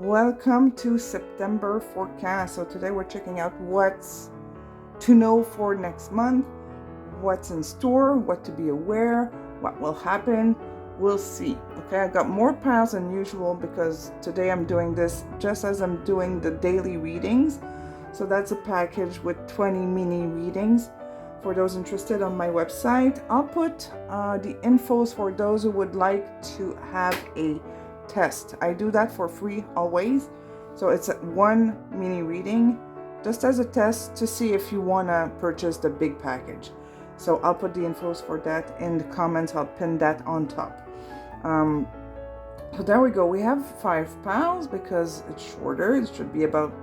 Welcome to September forecast. So today we're checking out what's to know for next month, what's in store, what to be aware, what will happen. We'll see. Okay, I got more piles than usual because today I'm doing this just as I'm doing the daily readings. So that's a package with 20 mini readings. For those interested on my website, I'll put the infos for those who would like to have a test. I do that for free always. So it's one mini reading just as a test to see if you want to purchase the big package. So I'll put the infos for that in the comments. I'll pin that on top. So there we go. We have 5 piles because it's shorter. It should be about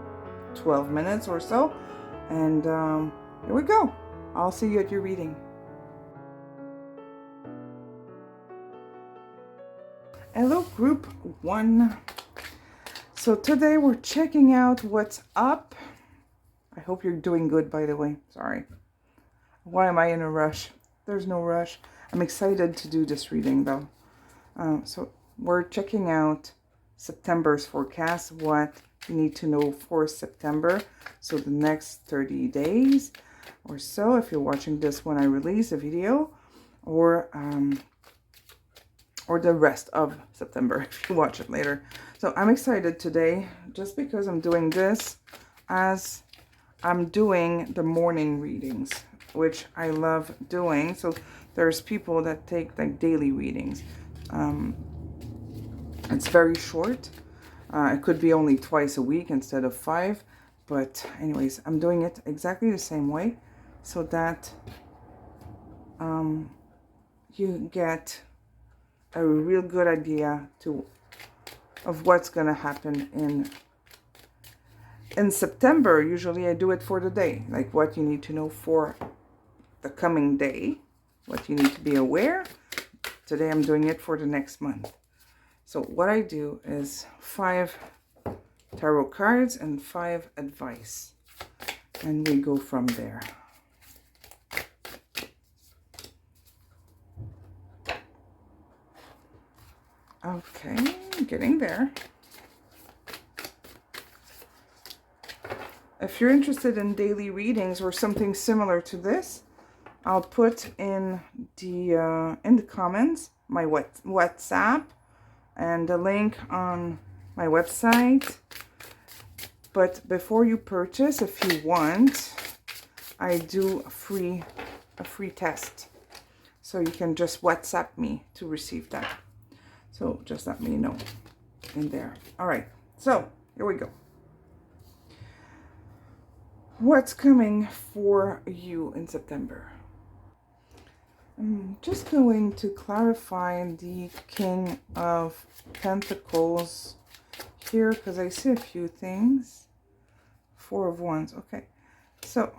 12 minutes or so. And here we go. I'll see you at your reading. Hello, group 1. So today we're checking out what's up. I hope you're doing good, by the way. Sorry. Why am I in a rush? There's no rush. I'm excited to do this reading, though. So we're checking out September's forecast, what you need to know for September. So the next 30 days or so, if you're watching this when I release a video, or the rest of September if you watch it later. So I'm excited today just because I'm doing this as I'm doing the morning readings, which I love doing. So there's people that take like daily readings. It's very short. It could be only twice a week instead of 5. But anyways, I'm doing it exactly the same way so that you get a real good idea of what's going to happen in September. Usually I do it for the day, like what you need to know for the coming day, what you need to be aware. Today I'm doing it for the next month. So what I do is 5 tarot cards and 5 advice, and we go from there. Okay, getting there. If you're interested in daily readings or something similar to this, I'll put in the comments my WhatsApp and the link on my website. But before you purchase, if you want, I do a free test. So you can just WhatsApp me to receive that. So just let me know in there. All right, so here we go. What's coming for you in September? I'm just going to clarify the King of Pentacles here because I see a few things. 4 of Wands. Okay, so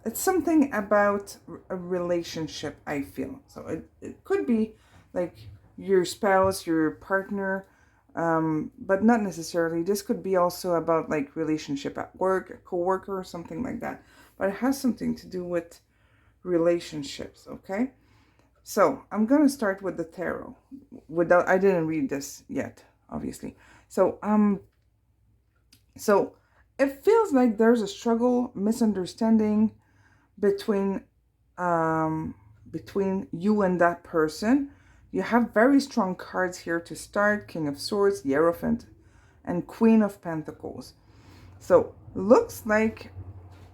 it's something about a relationship, I feel. So it could be like your spouse, your partner, but not necessarily. This could be also about like relationship at work, a co-worker or something like that. But it has something to do with relationships, okay? So I'm going to start with the tarot. I didn't read this yet, obviously. So, so it feels like there's a struggle, misunderstanding between you and that person. You have very strong cards here to start: King of Swords, the Hierophant, and Queen of Pentacles. So looks like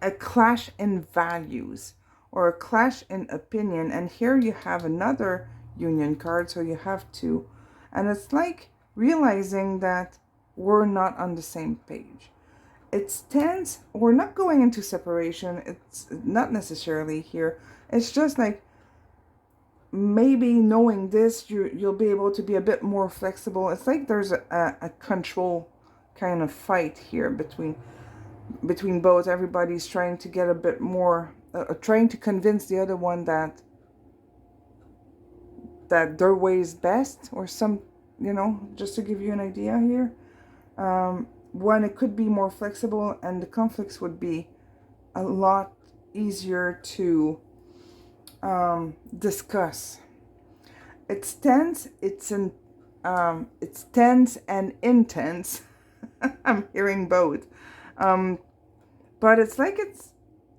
a clash in values or a clash in opinion. And here you have another Union card, so you have 2. And it's like realizing that we're not on the same page. It's tense. We're not going into separation. It's not necessarily here. It's just like maybe knowing this, you'll be able to be a bit more flexible. It's like there's a control kind of fight here between both. Everybody's trying to get a bit more, trying to convince the other one that their way is best, or some, just to give you an idea here. One, it could be more flexible and the conflicts would be a lot easier to discuss. It's tense, it's it's tense and intense. I'm hearing both. But it's like it's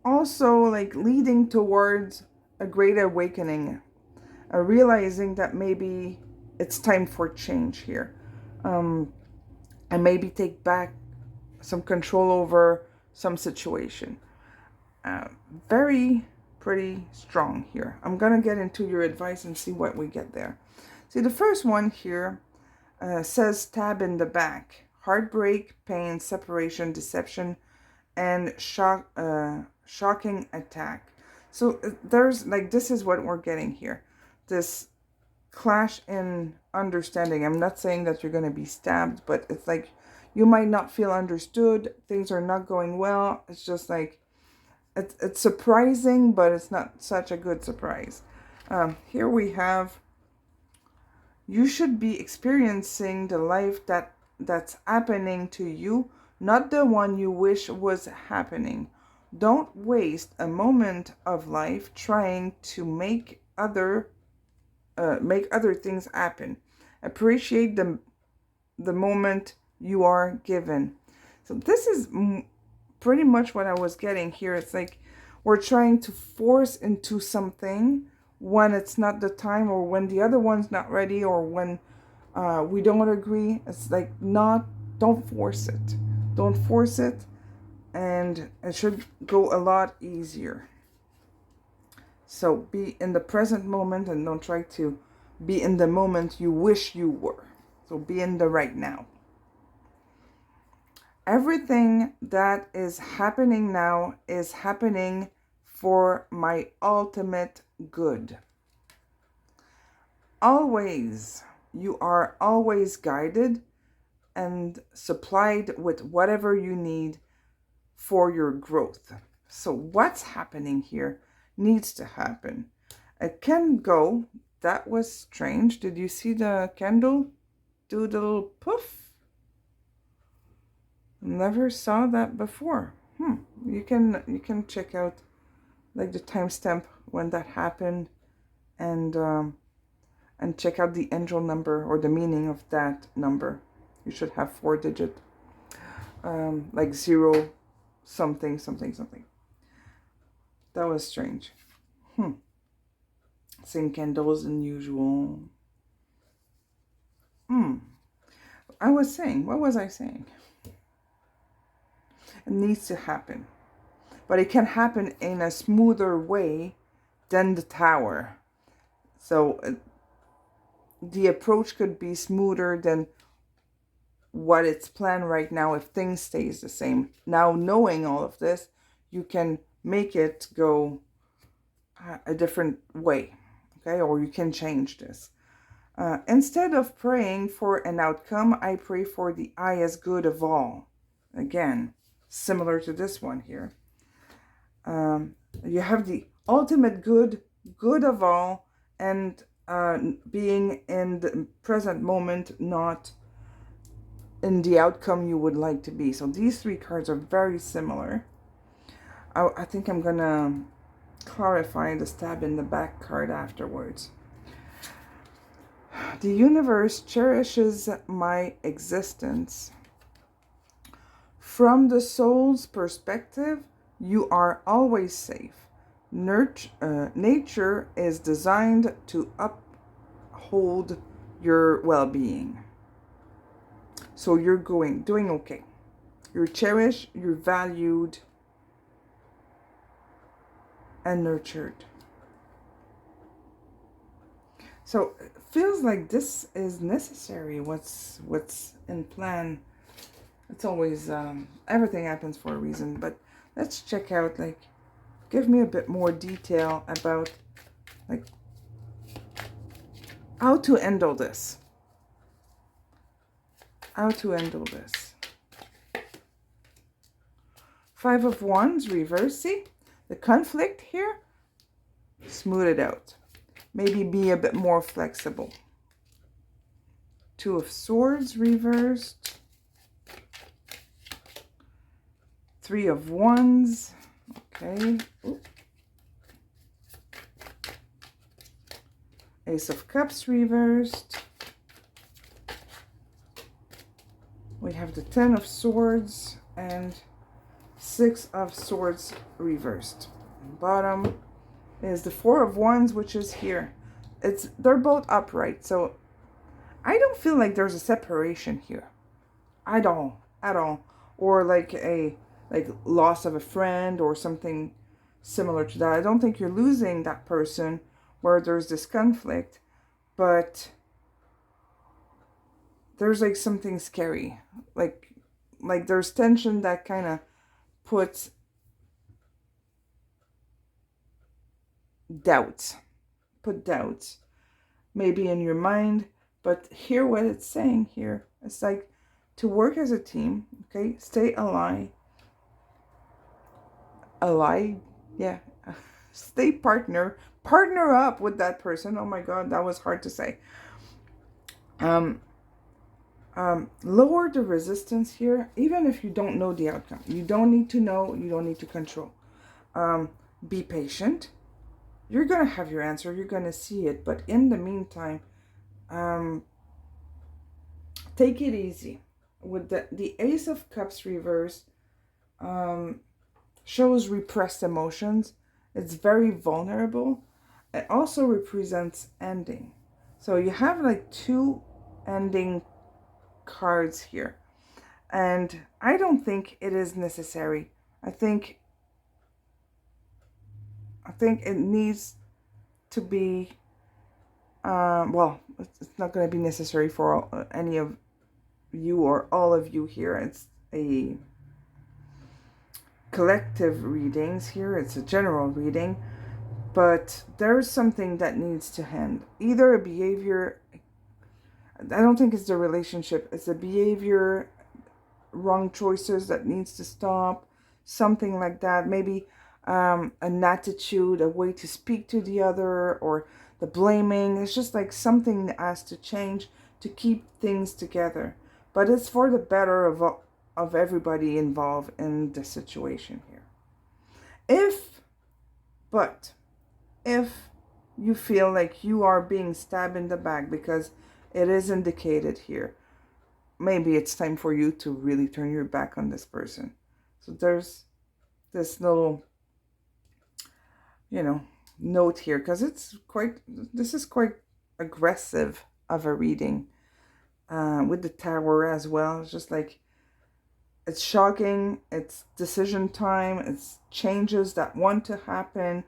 also like leading towards a great awakening, realizing that maybe it's time for change here. And maybe take back some control over some situation. Very pretty strong here. I'm going to get into your advice and see what we get there. See, the first one here says stab in the back. Heartbreak, pain, separation, deception, and shocking attack. So there's like, this is what we're getting here. This clash in understanding. I'm not saying that you're going to be stabbed, but it's like you might not feel understood. Things are not going well. It's just like, it's surprising, but it's not such a good surprise. Here we have, you should be experiencing the life that's happening to you, not the one you wish was happening. Don't waste a moment of life trying to make other things happen. Appreciate the moment you are given. So this is pretty much what I was getting here. It's like we're trying to force into something when it's not the time, or when the other one's not ready, or when we don't agree. It's like, don't force it. Don't force it, and it should go a lot easier. So be in the present moment and don't try to be in the moment you wish you were. So be in the right now. Everything that is happening now is happening for my ultimate good. Always, you are always guided and supplied with whatever you need for your growth. So what's happening here needs to happen. It can go. That was strange. Did you see the candle do the little poof? Never saw that before. You can check out like the timestamp when that happened, and check out the angel number or the meaning of that number. You should have 4 digits, like 0 something something something. That was strange. Same candles than usual. I was saying, what was I saying? It needs to happen. But it can happen in a smoother way than the tower. So the approach could be smoother than what it's planned right now if things stays the same. Now, knowing all of this, you can make it go a different way. Okay, or you can change this. Instead of praying for an outcome, I pray for the highest good of all. Again, similar to this one here. You have the ultimate good of all, and being in the present moment, not in the outcome you would like to be. So these 3 cards are very similar. I think I'm gonna clarify the stab in the back card afterwards. The universe cherishes my existence. From the soul's perspective, you are always safe. Nature is designed to uphold your well-being. So you're doing okay. You're cherished, you're valued, and nurtured. So it feels like this is necessary. What's in plan? It's always everything happens for a reason. But let's check out, like, give me a bit more detail about like how to handle this. How to handle this. 5 of Wands, reverse. See the conflict here. Smooth it out. Maybe be a bit more flexible. 2 of Swords, reversed. 3 of Wands. Okay. Ooh. Ace of Cups, reversed. We have the 10 of Swords and 6 of Swords reversed. Bottom is the 4 of Wands, which is here. They're both upright, so I don't feel like there's a separation here. At all. Or like loss of a friend or something similar to that. I don't think you're losing that person where there's this conflict, but there's like something scary. Like there's tension that kind of puts doubts maybe in your mind. But here, what it's saying here, it's like to work as a team, okay? Stay aligned, yeah. Stay partner up with that person. Oh my God, that was hard to say. Lower the resistance here, even if you don't know the outcome. You don't need to know, you don't need to control. Be patient. You're gonna have your answer, you're gonna see it, but in the meantime, take it easy. With the Ace of Cups reversed, shows repressed emotions. It's very vulnerable. It also represents ending. So you have like 2 ending cards here. And I don't think it is necessary. I think it needs to be, well, it's not going to be necessary for any of you or all of you here. It's a collective readings here. It's a general reading, but there's something that needs to end. Either a behavior, I don't think it's the relationship, it's a behavior, wrong choices that needs to stop, something like that. Maybe an attitude, a way to speak to the other, or the blaming. It's just like something that has to change to keep things together. But it's for the better of everybody involved in the situation here. If you feel like you are being stabbed in the back, because it is indicated here, maybe it's time for you to really turn your back on this person. So there's this little, note here, because this is quite aggressive of a reading, with the Tower as well. It's just like, it's shocking, it's decision time, it's changes that want to happen.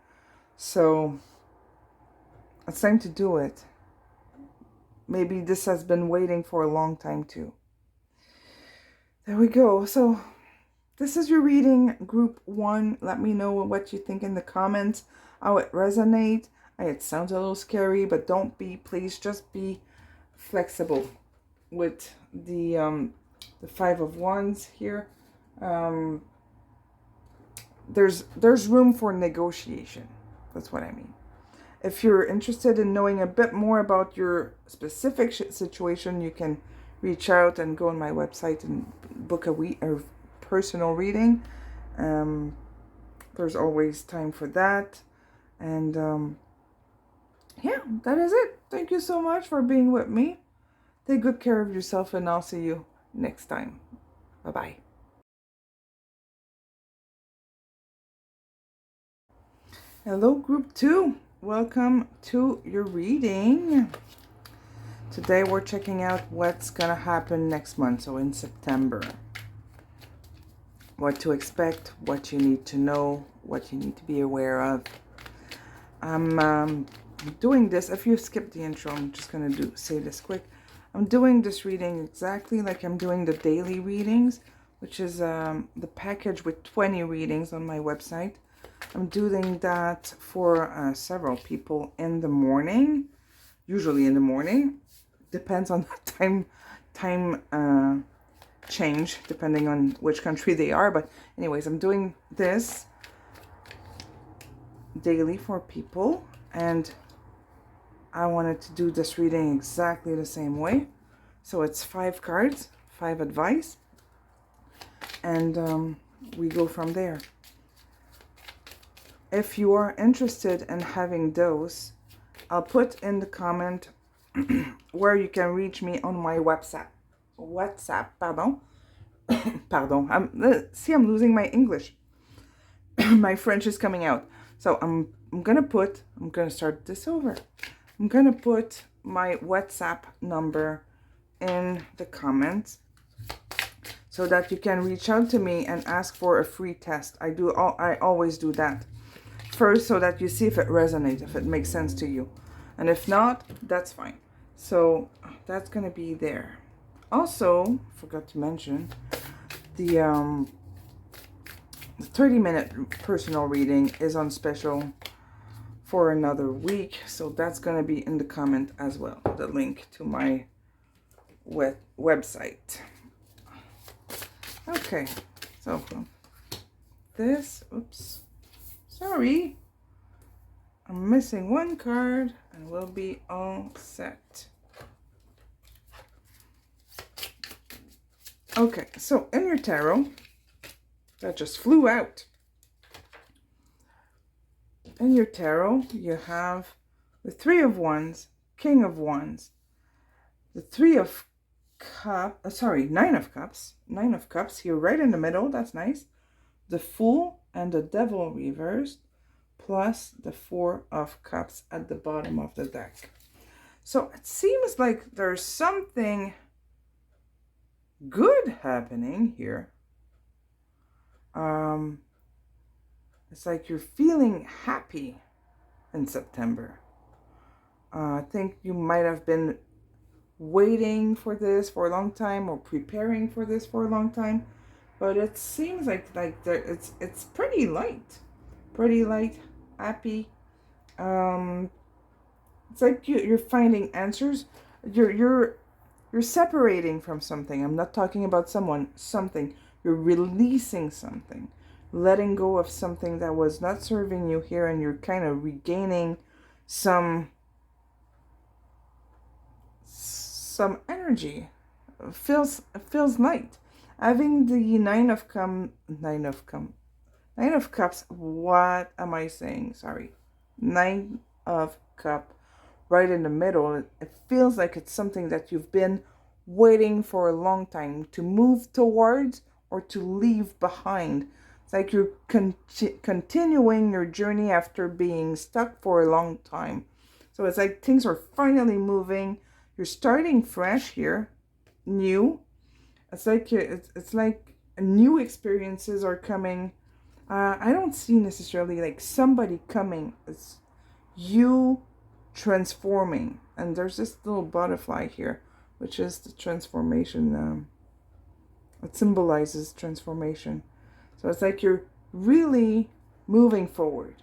So it's time to do it. Maybe this has been waiting for a long time too. There we go. So this is your reading, group 1. Let me know what you think in the comments, how it resonates. It sounds a little scary, but don't be, please just be flexible with the 5 of Wands here. There's room for negotiation. That's what I mean. If you're interested in knowing a bit more about your specific situation, you can reach out and go on my website and book a personal reading. There's always time for that. And yeah, that is it. Thank you so much for being with me. Take good care of yourself, and I'll see you next time. Bye-bye. Hello, group 2. Welcome to your reading. Today we're checking out what's going to happen next month, so in September. What to expect, what you need to know, what you need to be aware of. I'm doing this, if you skipped the intro, I'm just going to say this quick. I'm doing this reading exactly like I'm doing the daily readings, which is the package with 20 readings on my website. I'm doing that for several people in the morning, usually in the morning. Depends on the time change, depending on which country they are. But anyways, I'm doing this daily for people, and I wanted to do this reading exactly the same way. So it's 5 cards, 5 advice, and we go from there. If you are interested in having those, I'll put in the comment where you can reach me on my website. WhatsApp, pardon. Pardon. I'm losing my English. My French is coming out. So I'm gonna start this over. I'm gonna put my WhatsApp number in the comments so that you can reach out to me and ask for a free test. I always do that first so that you see if it resonates, if it makes sense to you. And if not, that's fine. So that's gonna be there. Also, forgot to mention the 30-minute personal reading is on special for another week. So that's going to be in the comment as well, the link to my website. Okay, so this, oops, sorry, I'm missing one card and we'll be all set. Okay, so in your tarot, that just flew out. In your tarot, you have the Three of Wands, King of Wands, the Nine of Cups. Nine of Cups here right in the middle, that's nice. The Fool and the Devil reversed, plus the Four of Cups at the bottom of the deck. So it seems like there's something good happening here. It's like you're feeling happy in September. I think you might have been waiting for this for a long time or preparing for this for a long time, but it seems like it's pretty light, happy. It's like you're finding answers. You're separating from something. I'm not talking about something. You're releasing something, letting go of something that was not serving you here, and you're kind of regaining some energy. It feels light. Having the Nine of Cups. What am I saying? Sorry. Nine of Cups right in the middle. It feels like it's something that you've been waiting for a long time to move towards or to leave behind. It's like you're continuing your journey after being stuck for a long time. So it's like things are finally moving. You're starting fresh here, new. It's like new experiences are coming. I don't see necessarily like somebody coming. It's you transforming. And there's this little butterfly here, which is the transformation. It symbolizes transformation. So it's like you're really moving forward.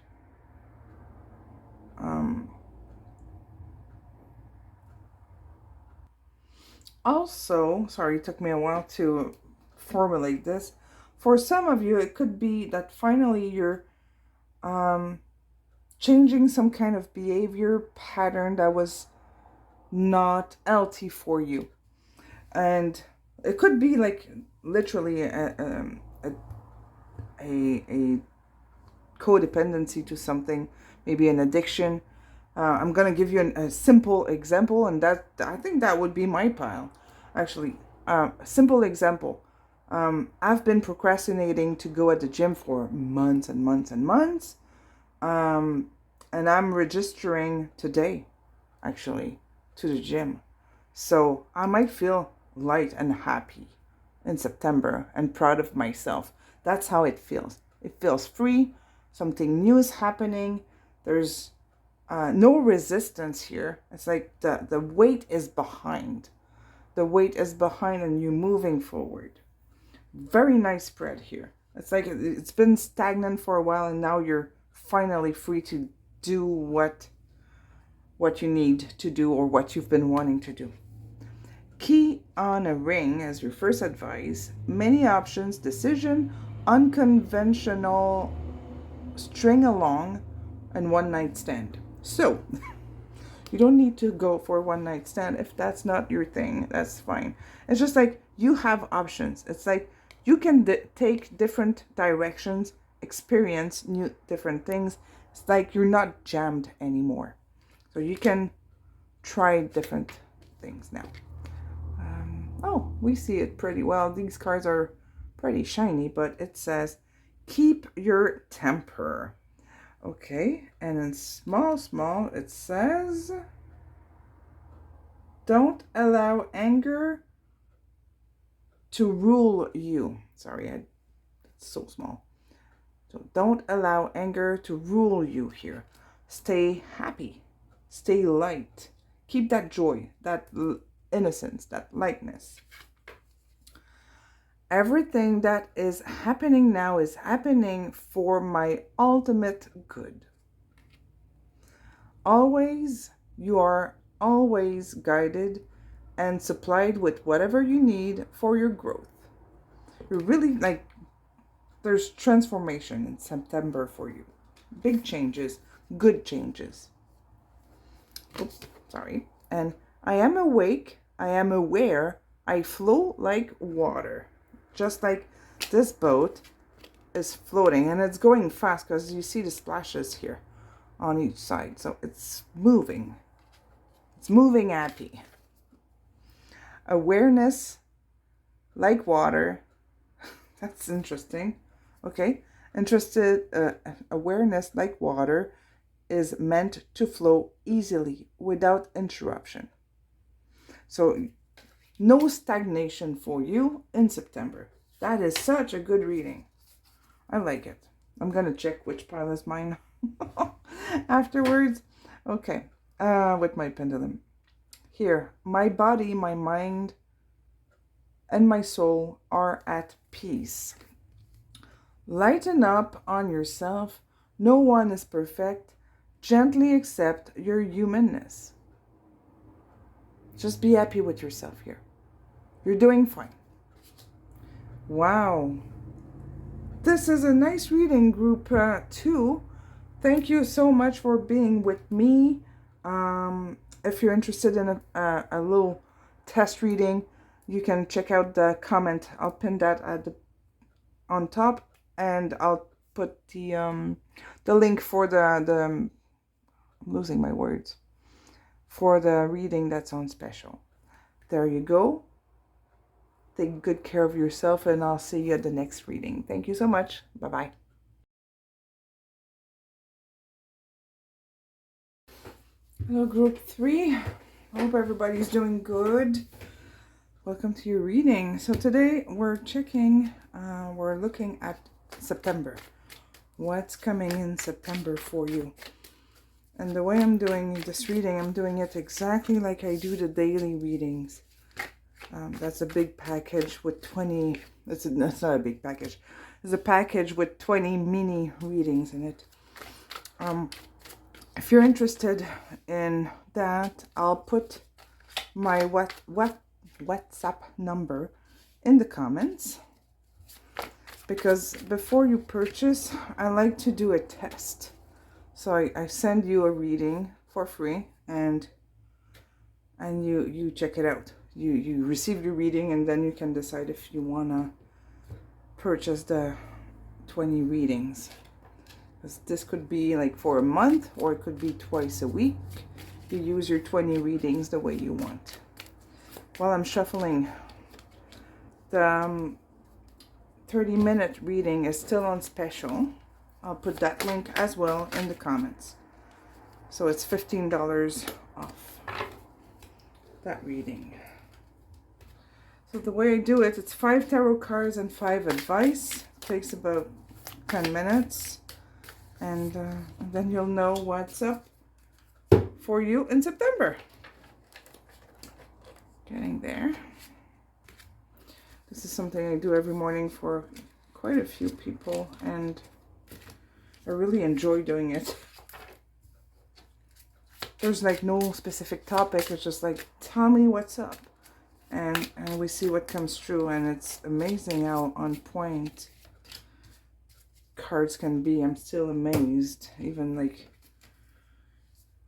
Also, sorry, it took me a while to formulate this. For some of you, it could be that finally you're changing some kind of behavior pattern that was not healthy for you. And it could be like literally a codependency to something, maybe an addiction. I'm going to give you a simple example, and that I think that would be my pile. Actually, simple example. I've been procrastinating to go at the gym for months and months and months. And I'm registering today, actually, to the gym. So I might feel light and happy in September and proud of myself. That's how it feels. It feels free. Something new is happening. There's no resistance here. It's like the weight is behind. The weight is behind and you're moving forward. Very nice spread here. It's like it's been stagnant for a while and now you're finally free to do what you need to do or what you've been wanting to do. Key on a ring as your first advice. Many options, decision, unconventional, string along, and one night stand. So, you don't need to go for a one night stand if that's not your thing. That's fine. It's just like you have options. It's like you can take different directions, experience new different things. It's like you're not jammed anymore. So you can try different things now. Oh, we see it pretty well. These cards are pretty shiny, but it says, keep your temper. Okay, and in small, it says, don't allow anger to rule you. Sorry, it's so small. So don't allow anger to rule you here. Stay happy. Stay light. Keep that joy, that innocence, that lightness. Everything that is happening now is happening for my ultimate good. Always, you are always guided and supplied with whatever you need for your growth. You're really like, there's transformation in September for you. Big changes, good changes. Oops, sorry. And I am awake, I am aware, I flow like water. Just like this boat is floating, and it's going fast because you see the splashes here on each side. So it's moving. It's moving happy. Awareness like water. That's interesting. Okay. Awareness like water is meant to flow easily without interruption. So no stagnation for you in September. That is such a good reading. I like it. I'm going to check which pile is mine afterwards. Okay. With my pendulum. Here, my body, my mind, and my soul are at peace. Lighten up on yourself. No one is perfect. Gently accept your humanness. Just be happy with yourself here. You're doing fine. Wow. This is a nice reading, group 2. Thank you so much for being with me. If you're interested in a little test reading, you can check out the comment. I'll pin that on top, and I'll put the link for the I'm losing my words, for the reading that's on special. There you go. Take good care of yourself, and I'll see you at the next reading. Thank you so much. Bye-bye. Hello, group 3. I hope everybody's doing good. Welcome to your reading. So today we're looking at September. What's coming in September for you? And the way I'm doing this reading, I'm doing it exactly like I do the daily readings. That's a big package with 20, that's not a big package. It's a package with 20 mini readings in it. If you're interested in that, I'll put my WhatsApp number in the comments. Because before you purchase, I like to do a test. So I send you a reading for free, and you check it out. You receive your reading, and then you can decide if you want to purchase the 20 readings. This could be like for a month, or it could be twice a week. You use your 20 readings the way you want. While I'm shuffling, the 30-minute reading is still on special. I'll put that link as well in the comments. So it's $15 off that reading. So the way I do it, it's 5 tarot cards and 5 advice. It takes about 10 minutes. And then you'll know what's up for you in September. Getting there. This is something I do every morning for quite a few people, and I really enjoy doing it. There's like no specific topic. It's just like, tell me what's up. And we see what comes through, and it's amazing how on point cards can be. I'm still amazed. Even like,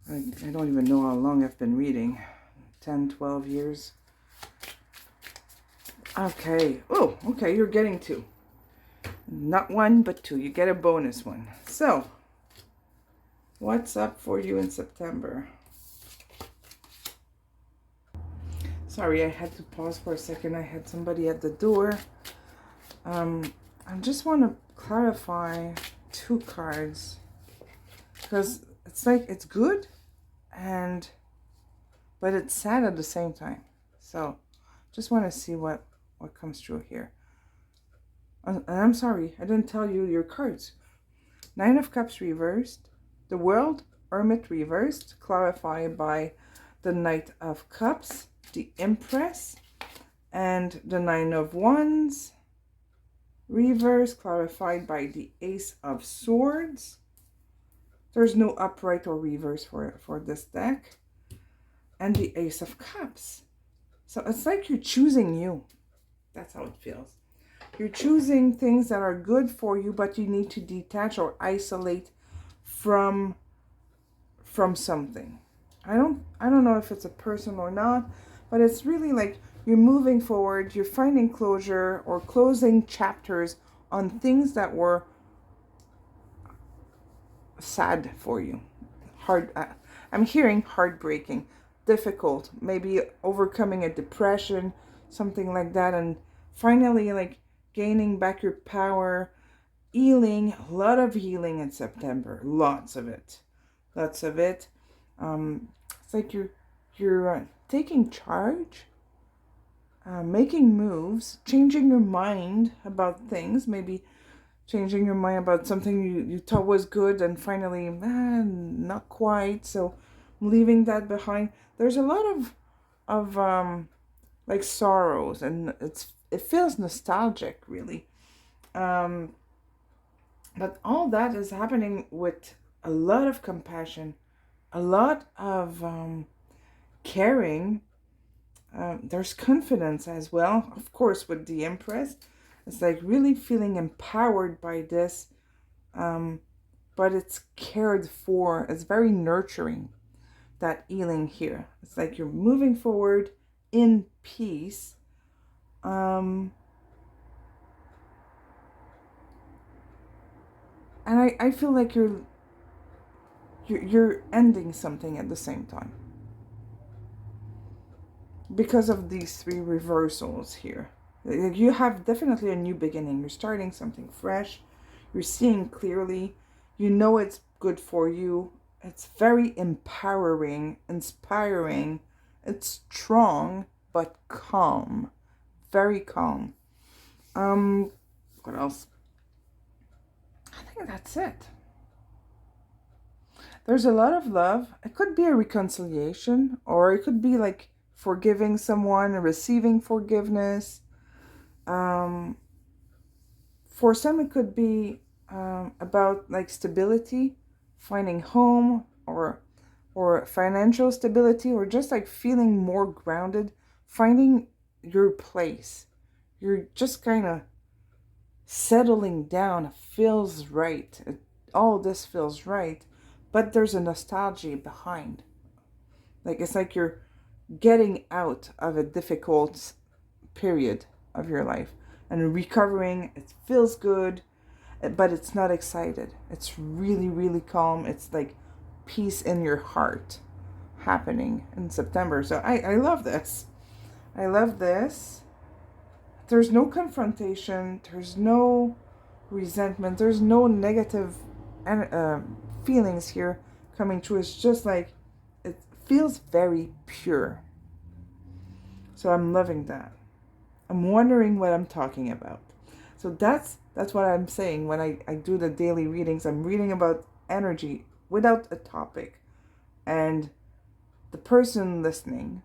I don't even know how long I've been reading. 10, 12 years. Okay. Oh, okay, you're getting 2. Not 1, but 2. You get a bonus one. So, what's up for you in September? Sorry, I had to pause for a second. I had somebody at the door. I just want to clarify two cards because it's like it's good but it's sad at the same time. So just want to see what comes through here. And I'm sorry, I didn't tell you your cards. Nine of Cups reversed, the World, Hermit reversed, clarified by the Knight of Cups, the Empress, and the Nine of Wands reversed, clarified by the Ace of Swords. There's no upright or reverse for this deck. And the Ace of Cups. So it's like you're choosing you. That's how it feels. You're choosing things that are good for you, but you need to detach or isolate from something. I don't know if it's a person or not, but it's really like you're moving forward, you're finding closure or closing chapters on things that were sad for you. Hard. I'm hearing heartbreaking, difficult, maybe overcoming a depression, something like that, and finally like gaining back your power, healing, a lot of healing in September, lots of it. It's like you're taking charge, making moves, changing your mind about things, maybe changing your mind about something you thought was good and finally, not quite. So leaving that behind. There's a lot of like sorrows, and it feels nostalgic, really. But all that is happening with a lot of compassion, a lot of caring. There's confidence as well, of course, with the Empress. It's like really feeling empowered by this, but it's cared for. It's very nurturing, that healing here. It's like you're moving forward in peace. And I feel like you're ending something at the same time because of these three reversals here. You have definitely a new beginning. You're starting something fresh. You're seeing clearly. You know it's good for you. It's very empowering, inspiring. It's strong, but calm. Very calm. What else? I think that's it. There's a lot of love. It could be a reconciliation, or it could be like forgiving someone, receiving forgiveness. For some, it could be about like stability, finding home, or financial stability, or just like feeling more grounded, finding your place. You're just kind of settling down. It feels right. All this feels right, but there's a nostalgia behind. Like it's like you're getting out of a difficult period of your life and recovering. It feels good, but it's not excited. It's really, really calm. It's like peace in your heart happening in September. So I love this. I love this. There's no confrontation. There's no resentment. There's no negative feelings here coming through. It's just like it feels very pure. So I'm loving that. I'm wondering what I'm talking about. So that's what I'm saying when I do the daily readings. I'm reading about energy without a topic. And the person listening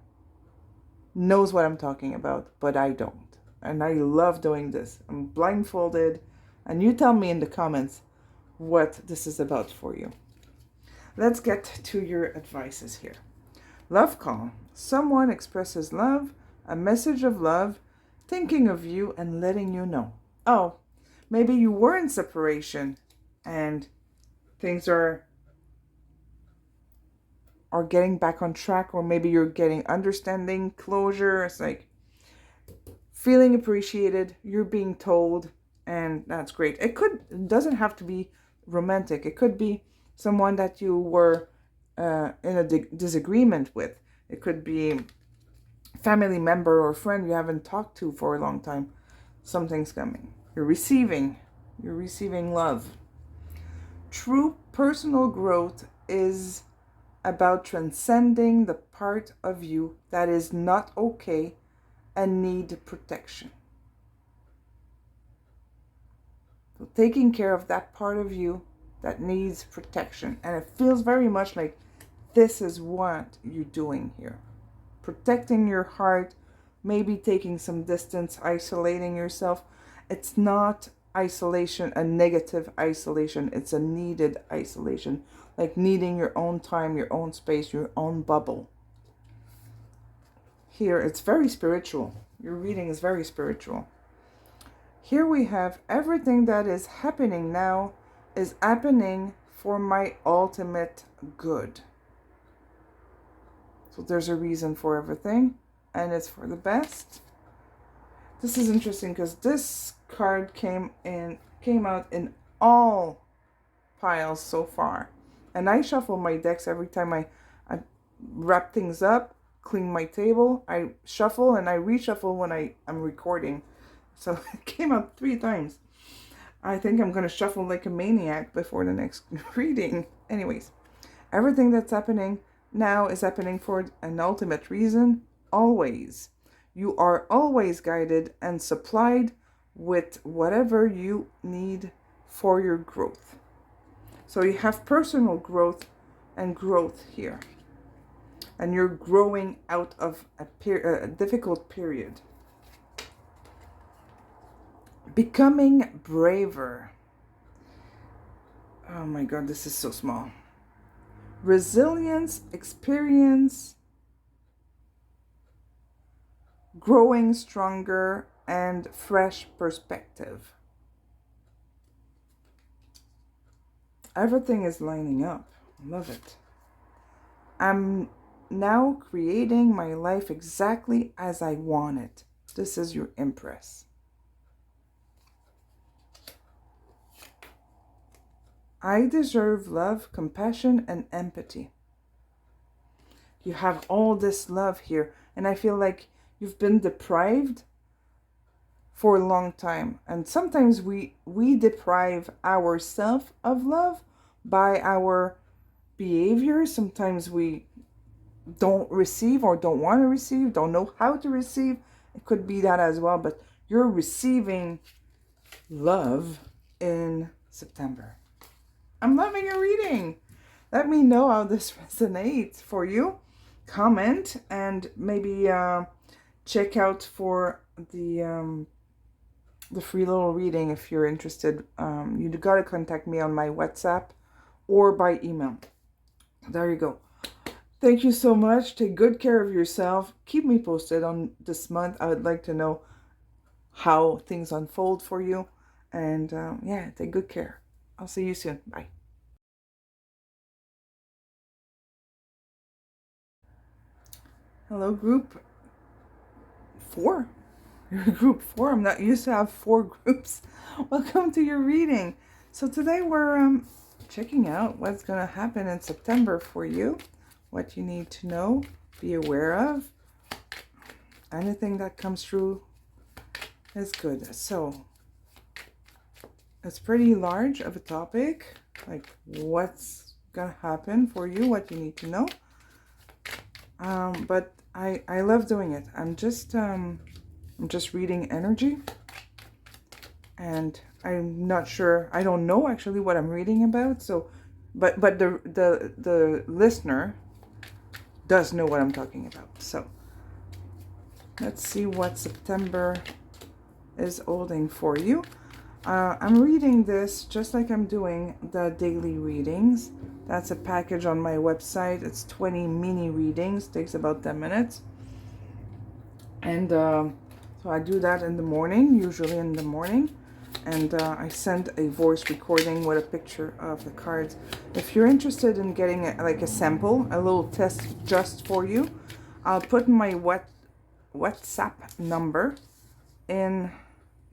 knows what I'm talking about, but I don't. And I love doing this. I'm blindfolded. And you tell me in the comments what this is about for you. Let's get to your advices here. Love call. Someone expresses love, a message of love, thinking of you and letting you know. Oh, maybe you were in separation and things are getting back on track, or maybe you're getting understanding, closure. It's like feeling appreciated, you're being told, and that's great. It doesn't have to be romantic. It could be someone that you were in a disagreement with. It could be family member or friend you haven't talked to for a long time. Something's coming. You're receiving love. True personal growth is about transcending the part of you that is not okay and need protection. So taking care of that part of you that needs protection. And it feels very much like this is what you're doing here. Protecting your heart, maybe taking some distance, isolating yourself. It's not isolation, a negative isolation. It's a needed isolation. Like needing your own time, your own space, your own bubble. Here, it's very spiritual. Your reading is very spiritual. Here we have everything that is happening now is happening for my ultimate good. So there's a reason for everything, and it's for the best. This is interesting because this card came out in all piles so far. And I shuffle my decks every time I wrap things up, clean my table. I shuffle and I reshuffle when I'm recording. So it came out 3 times. I think I'm going to shuffle like a maniac before the next reading. Anyways, everything that's happening now is happening for an ultimate reason. Always. You are always guided and supplied with whatever you need for your growth. So you have personal growth and growth here. And you're growing out of a difficult period. Becoming braver. Oh my God, this is so small. Resilience, experience, growing stronger, and fresh perspective. Everything is lining up. Love it. I'm now creating my life exactly as I want it. This is your Empress. I deserve love, compassion, and empathy. You have all this love here, and I feel like you've been deprived for a long time. And sometimes we deprive ourselves of love by our behavior. Sometimes we don't receive or don't want to receive, don't know how to receive. It could be that as well, but you're receiving love in September. I'm loving your reading. Let me know how this resonates for you. Comment and maybe check out for the free little reading if you're interested. You gotta contact me on my WhatsApp or by email. There you go. Thank you so much. Take good care of yourself. Keep me posted on this month. I would like to know how things unfold for you. And yeah, take good care. I'll see you soon. Bye. Hello, group 4. Group 4. I'm not used to have 4 groups. Welcome to your reading. So today we're checking out what's going to happen in September for you. What you need to know, be aware of. Anything that comes through is good. So it's pretty large of a topic, like what's gonna happen for you, what you need to know. But I love doing it. I'm just reading energy, and I'm not sure. I don't know actually what I'm reading about. So, but the listener does know what I'm talking about. So let's see what September is holding for you. I'm reading this just like I'm doing the daily readings. That's a package on my website. It's 20 mini readings. Takes about 10 minutes. And so I do that in the morning, usually in the morning. And I send a voice recording with a picture of the cards. If you're interested in getting like a sample, a little test just for you, I'll put my WhatsApp number in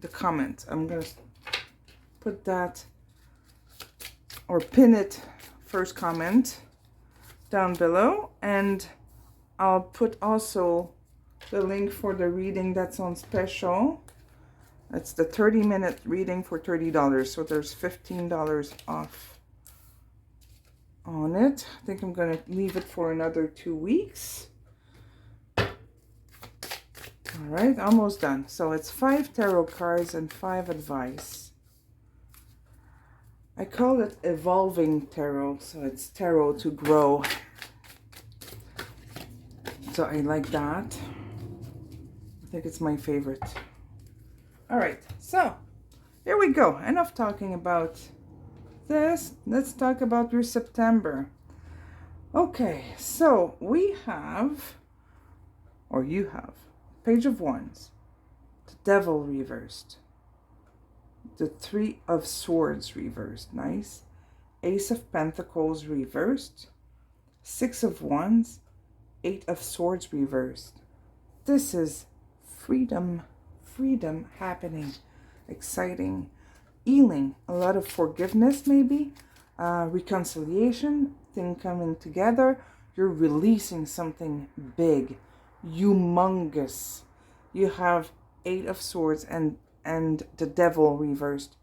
the comment. I'm going to put that or pin it, first comment down below, and I'll put also the link for the reading that's on special. It's the 30-minute reading for $30. So there's $15 off on it. I think I'm going to leave it for another 2 weeks. All right, almost done. So it's 5 tarot cards and 5 advice. I call it evolving tarot. So it's tarot to grow. So I like that. I think it's my favorite. All right, so here we go. Enough talking about this. Let's talk about your September. Okay, so we have, or you have, Page of Wands, the Devil reversed, the Three of Swords reversed, nice, Ace of Pentacles reversed, Six of Wands, Eight of Swords reversed. This is freedom happening, exciting, healing, a lot of forgiveness maybe, reconciliation, thing coming together. You're releasing something big, humongous. You have Eight of Swords and the Devil reversed,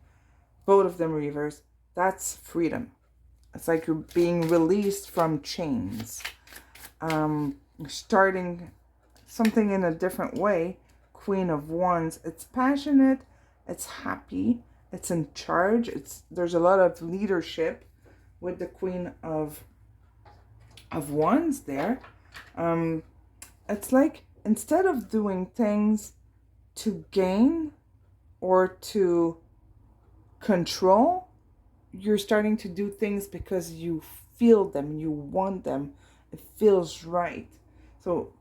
both of them reversed. That's freedom. It's like you're being released from chains, starting something in a different way. Queen of Wands, it's passionate, it's happy, it's in charge, there's a lot of leadership with the Queen of Wands there. It's like instead of doing things to gain or to control, you're starting to do things because you feel them, you want them, it feels right. So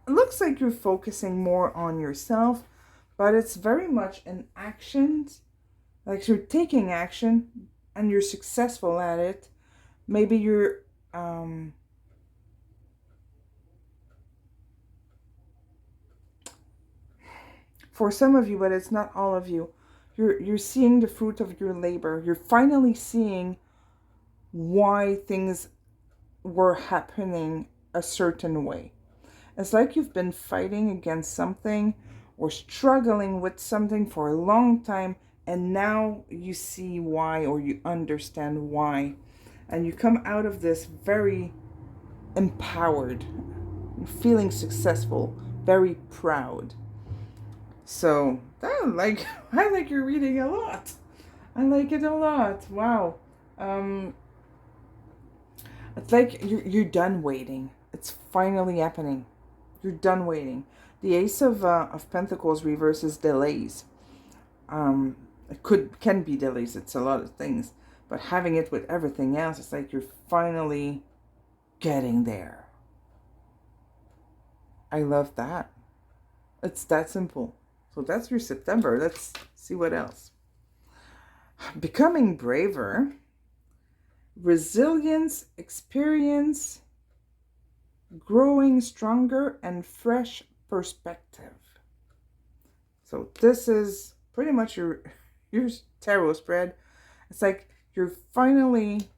it looks like you're focusing more on yourself, but it's very much an action. Like you're taking action and you're successful at it. Maybe you're for some of you, but it's not all of you. You're seeing the fruit of your labor. You're finally seeing why things were happening a certain way. It's like you've been fighting against something or struggling with something for a long time, and now you see why, or you understand why, and you come out of this very empowered, feeling successful, very proud. So I like your reading a lot. I like it a lot. Wow. It's like you're done waiting. It's finally happening. You're done waiting. The Ace of Pentacles reverses delays. It can be delays. It's a lot of things, but having it with everything else, it's like you're finally getting there. I love that. It's that simple. So that's your September. Let's see what else. Becoming braver, resilience, experience, growing stronger, and fresh perspective. So this is pretty much your tarot spread. It's like you're finally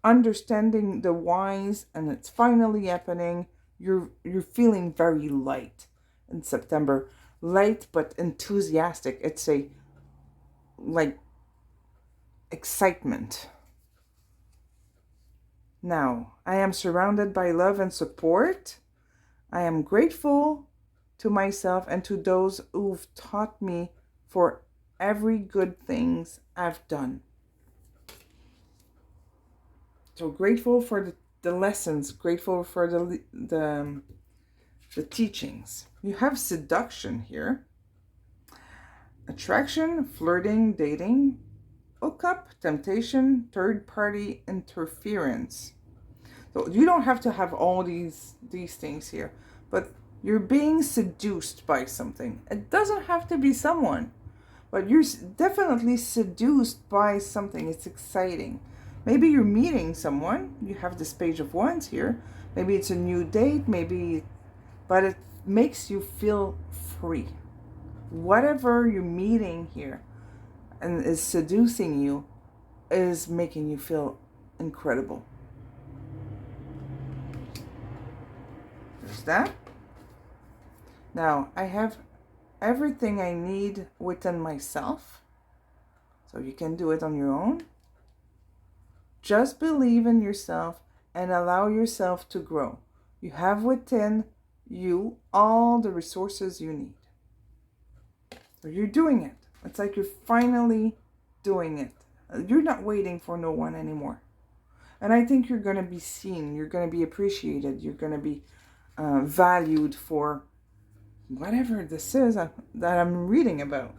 understanding the whys, and it's finally happening. You're feeling very light in September. Light but enthusiastic. It's a like excitement. Now, I am surrounded by love and support. I am grateful to myself and to those who've taught me for every good things I've done. So grateful for the lessons, grateful for the teachings. You have seduction here. Attraction, flirting, dating, hookup, temptation, third-party interference. So you don't have to have all these things here, but you're being seduced by something. It doesn't have to be someone, but you're definitely seduced by something. It's exciting. Maybe you're meeting someone. You have this Page of Wands here. Maybe it's a new date, but it makes you feel free. Whatever you're meeting here and is seducing you is making you feel incredible. There's that. Now, I have everything I need within myself. So you can do it on your own. Just believe in yourself and allow yourself to grow. You have within you all the resources you need. So you're doing it. It's like you're finally doing it. You're not waiting for no one anymore. And I think you're going to be seen. You're going to be appreciated. You're going to be valued for whatever this is that I'm reading about.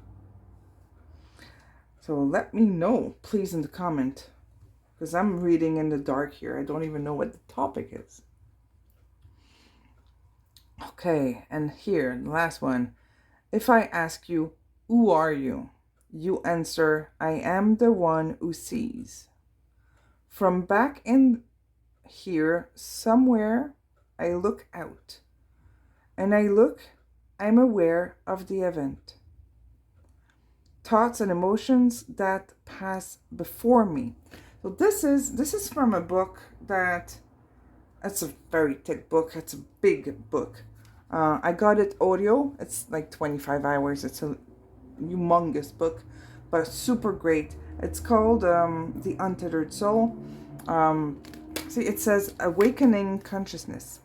So let me know, please, in the comment. Because I'm reading in the dark here. I don't even know what the topic is. Okay, and here, the last one. If I ask you, who are you? You answer, I am the one who sees. From back in here, somewhere, I look out. And I'm aware of the event. Thoughts and emotions that pass before me. So this is from a book it's a very thick book. It's a big book. I got it audio. It's like 25 hours. It's a humongous book, but super great. It's called The Untethered Soul. See, it says Awakening Consciousness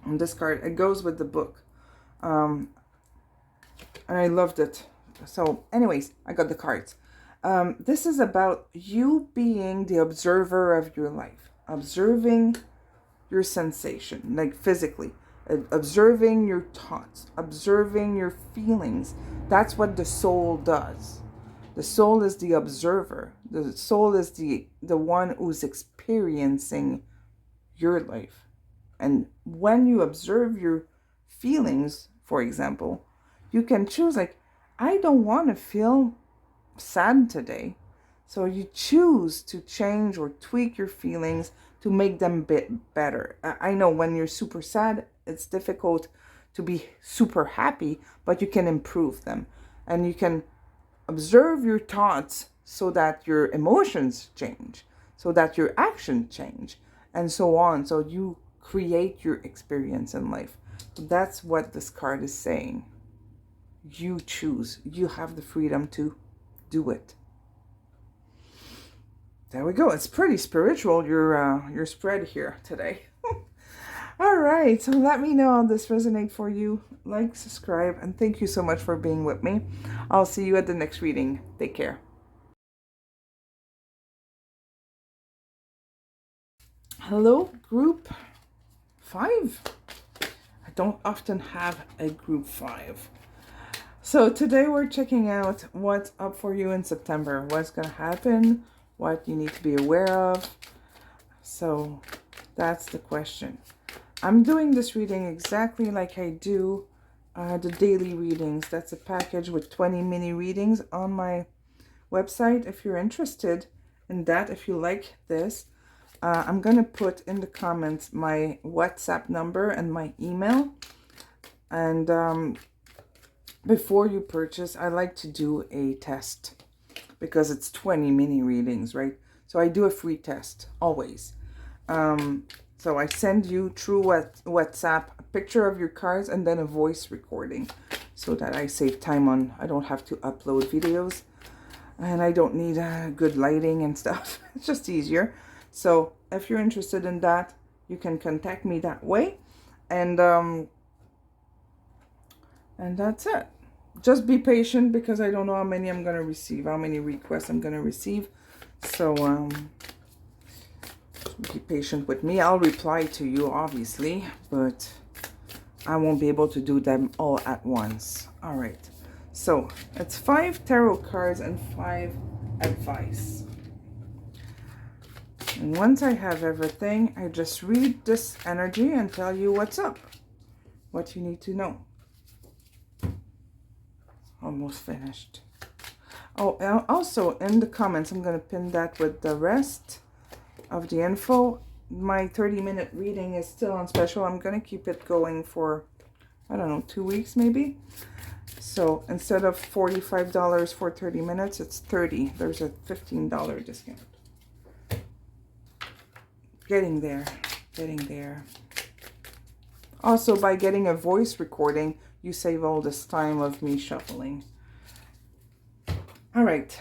on this card. It goes with the book. And I loved it. So anyways, I got the cards. This is about you being the observer of your life. Observing your sensation, like physically. Observing your thoughts. Observing your feelings. That's what the soul does. The soul is the observer. The soul is the one who's experiencing your life. And when you observe your feelings, for example, you can choose, like, I don't want to feel sad today. So you choose to change or tweak your feelings to make them a bit better. I know when you're super sad, it's difficult to be super happy, but you can improve them. And you can observe your thoughts so that your emotions change, so that your actions change, and so on. So you create your experience in life. That's what this card is saying. You choose. You have the freedom to do it. There we go. It's pretty spiritual, your spread here today. All right. So let me know how this resonates for you. Like, subscribe, and thank you so much for being with me. I'll see you at the next reading. Take care. Hello, group 5. I don't often have a group 5. So today we're checking out what's up for you in September. What's going to happen, what you need to be aware of. So that's the question. I'm doing this reading exactly like I do the daily readings. That's a package with 20 mini readings on my website. If you're interested in that, if you like this, I'm going to put in the comments my WhatsApp number and my email. And before you purchase, I like to do a test because it's 20 mini readings, right? So I do a free test always. So I send you through WhatsApp a picture of your cards and then a voice recording so that I save time on, I don't have to upload videos and I don't need good lighting and stuff. It's just easier. So if you're interested in that, you can contact me that way. And that's it. Just be patient because I don't know how many I'm going to receive, how many requests I'm going to receive. So be patient with me. I'll reply to you, obviously, but I won't be able to do them all at once. All right. So it's 5 tarot cards and 5 advice. And once I have everything, I just read this energy and tell you what's up, what you need to know. Almost finished. Oh, and also in the comments, I'm going to pin that with the rest of the info. My 30-minute reading is still on special. I'm going to keep it going for, I don't know, 2 weeks maybe. So instead of $45 for 30 minutes, it's $30. There's a $15 discount. Getting there. Getting there. Also, by getting a voice recording, you save all this time of me shuffling. All right.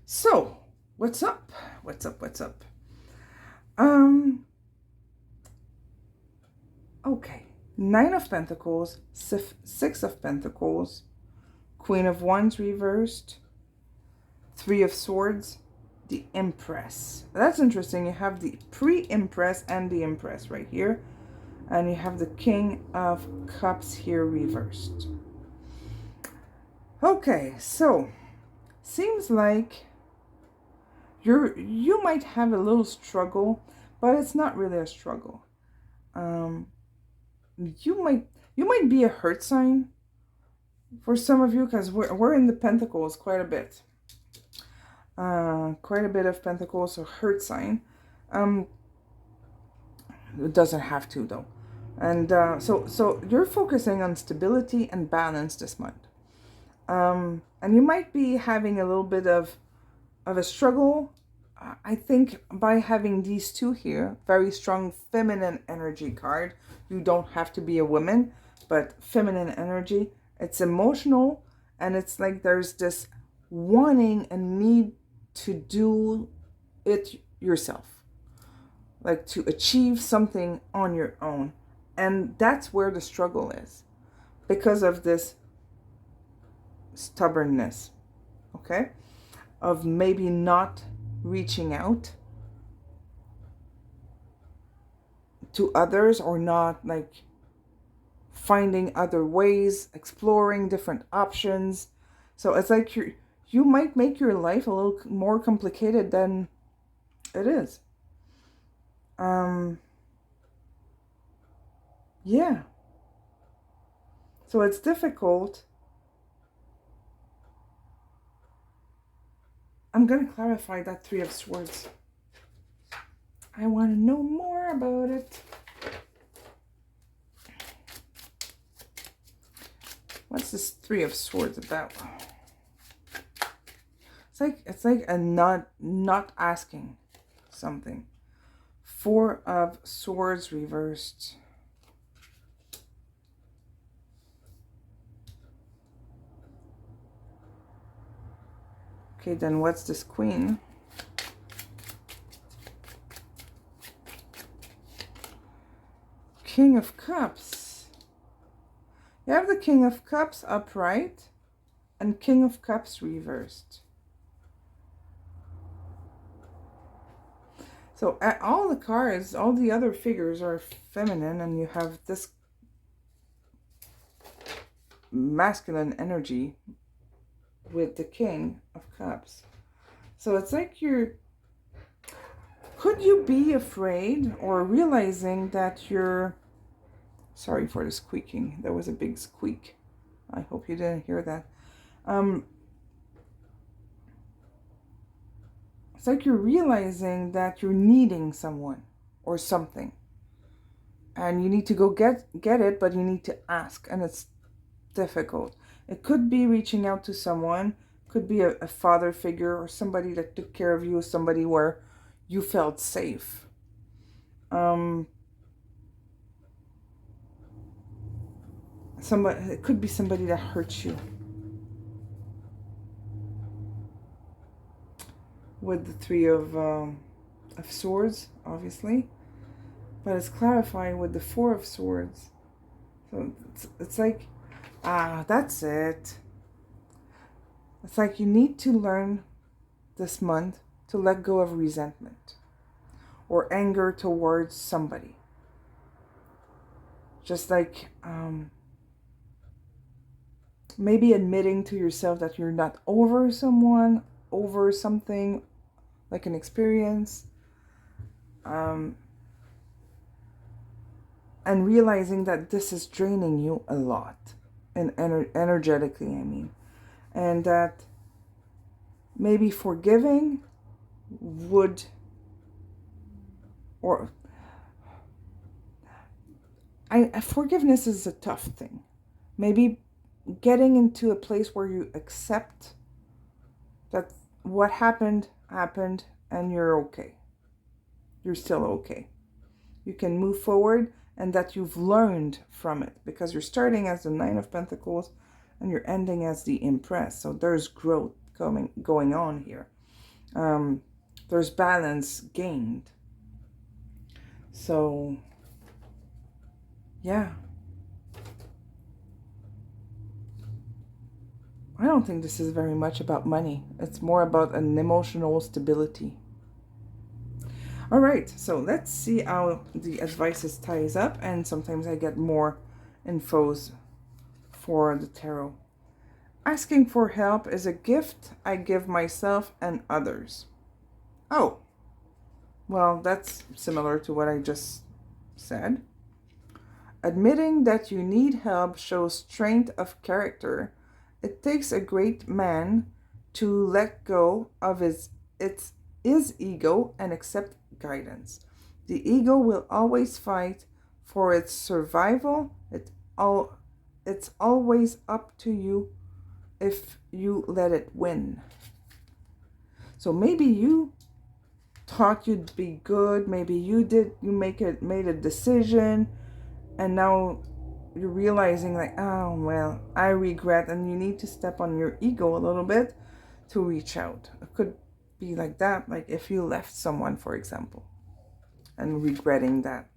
So, what's up? What's up? What's up? Okay. 9 of Pentacles, 6 of Pentacles, Queen of Wands reversed, 3 of Swords, the Empress. That's interesting. You have the pre-Empress and the Empress right here. And you have the King of Cups here reversed. Okay, so seems like you might have a little struggle, but it's not really a struggle. You might be a hurt sign for some of you, because we're in the Pentacles quite a bit. Quite a bit of Pentacles, so hurt sign. It doesn't have to though. And so you're focusing on stability and balance this month. And you might be having a little bit of a struggle. I think by having these two here, very strong feminine energy card. You don't have to be a woman, but feminine energy. It's emotional, and it's like there's this wanting and need to do it yourself. Like to achieve something on your own. And that's where the struggle is. Because of this stubbornness. Okay? Of maybe not reaching out to others, or not like finding other ways, exploring different options. So it's like you might make your life a little more complicated than it is. Yeah. So it's difficult. I'm going to clarify that 3 of Swords. I want to know more about it. What's this 3 of Swords about? It's like a not asking something. 4 of Swords reversed. Okay, then what's this Queen? King of Cups. You have the King of Cups upright and King of Cups reversed. So all the cards, all the other figures are feminine, and you have this masculine energy with the King of Cups. So it's like could you be afraid or realizing that you're, sorry for the squeaking, there was a big squeak. I hope you didn't hear that. It's like you're realizing that you're needing someone or something. And you need to go get it, but you need to ask. And it's difficult. It could be reaching out to someone. Could be a father figure or somebody that took care of you. Somebody where you felt safe. It could be somebody that hurt you. With the 3 of Swords, obviously. But it's clarifying with the 4 of Swords. So it's like, that's it. It's like you need to learn this month to let go of resentment or anger towards somebody. Just like maybe admitting to yourself that you're not over someone, over something, like an experience. And realizing that this is draining you a lot. And energetically, I mean. And that maybe forgiving would, or forgiveness is a tough thing. Maybe getting into a place where you accept that what happened and you're okay. You're still okay. You can move forward and that you've learned from it, because you're starting as the Nine of Pentacles and you're ending as the Empress. So there's growth going on here. There's balance gained. So, yeah. I don't think this is very much about money. It's more about an emotional stability. All right, so let's see how the advices ties up, and sometimes I get more infos for the tarot. Asking for help is a gift I give myself and others. Oh, well, that's similar to what I just said. Admitting that you need help shows strength of character. It takes a great man to let go of his ego and accept guidance. The ego will always fight for its survival. It's always up to you if you let it win. So maybe you thought you'd be good. Maybe you made a decision, and now you're realizing like, oh, well, I regret, and you need to step on your ego a little bit to reach out. It could be like that, like if you left someone, for example, and regretting that.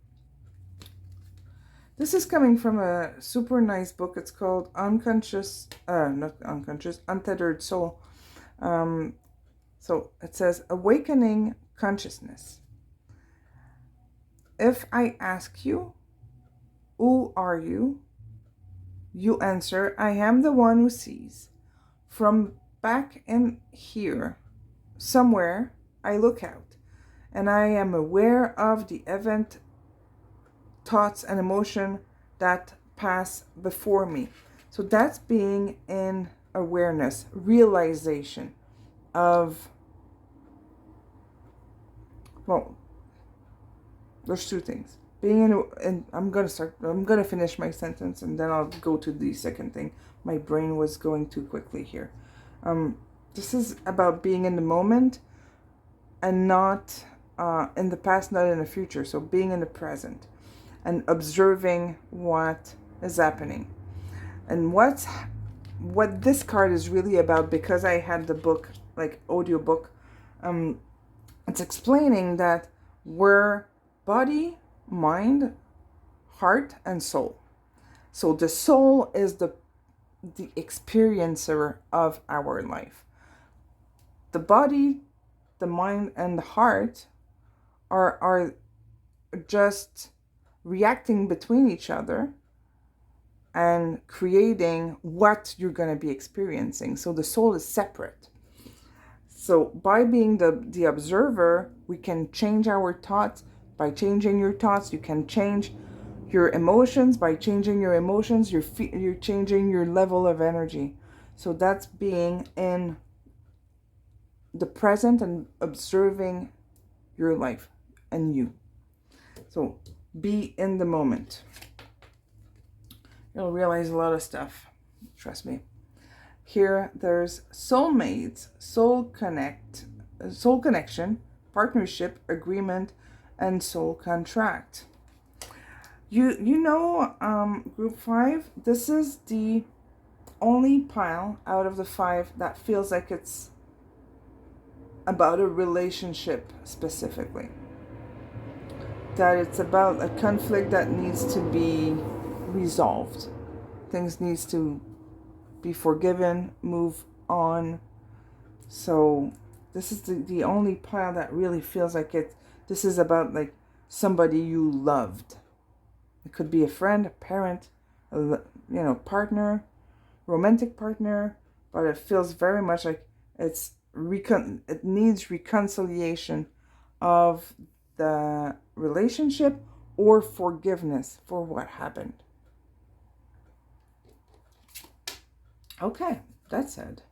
This is coming from a super nice book. It's called Untethered Soul. So it says, Awakening Consciousness. If I ask you, who are you? You answer, I am the one who sees. From back in here, somewhere, I look out, and I am aware of the event, thoughts, and emotion that pass before me. So that's being in awareness, realization of, well, there's two things. Being in, and I'm gonna finish my sentence and then I'll go to the second thing. My brain was going too quickly here. This is about being in the moment and not in the past, not in the future. So being in the present and observing what is happening. And what this card is really about, because I had the book, like audiobook, it's explaining that we're body, mind, heart, and soul. So the soul is the experiencer of our life. The body, the mind, and the heart are just reacting between each other and creating what you're going to be experiencing. So the soul is separate. So by being the observer, we can change our thoughts. By changing your thoughts, you can change your emotions. By changing your emotions, you're changing your level of energy. So that's being in the present and observing your life and you. So be in the moment. You'll realize a lot of stuff. Trust me. Here there's soulmates, soul connection, partnership, agreement, and soul contract. You know, group 5, this is the only pile out of the 5 that feels like it's about a relationship specifically. That it's about a conflict that needs to be resolved. Things needs to be forgiven, move on. So this is the only pile that really feels like this is about like somebody you loved. It could be a friend, a parent, partner, romantic partner, but it feels very much like it needs reconciliation of the relationship or forgiveness for what happened. Okay, that said,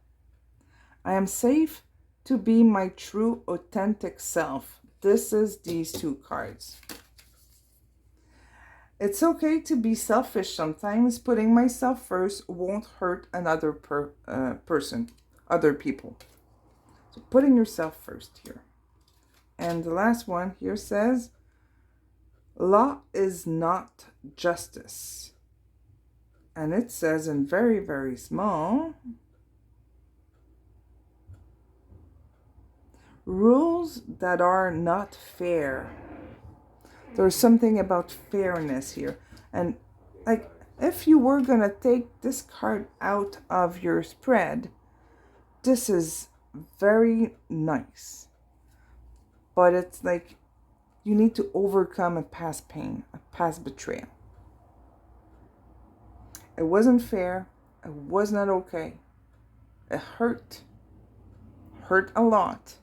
I am safe to be my true, authentic self. This is these 2 cards. It's okay to be selfish sometimes. Putting myself first won't hurt another person, other people. So putting yourself first here. And the last one here says, Law is not justice. And it says in very, very small, rules that are not fair. There's something about fairness here. And like, if you were going to take this card out of your spread, this is very nice. But it's like you need to overcome a past pain, a past betrayal. It wasn't fair. It was not okay. It hurt. Hurt a lot.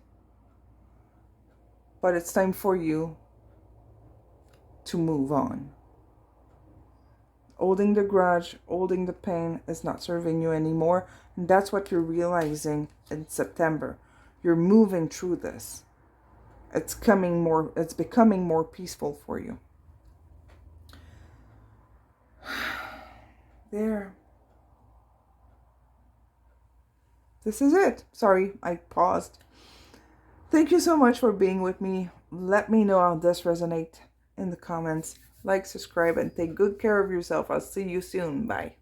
But it's time for you to move on. Holding the grudge, holding the pain is not serving you anymore. And that's what you're realizing in September. You're moving through this. It's becoming more peaceful for you. There. This is it. Sorry, I paused. Thank you so much for being with me. Let me know how this resonates in the comments. Like, subscribe, and take good care of yourself. I'll see you soon. Bye.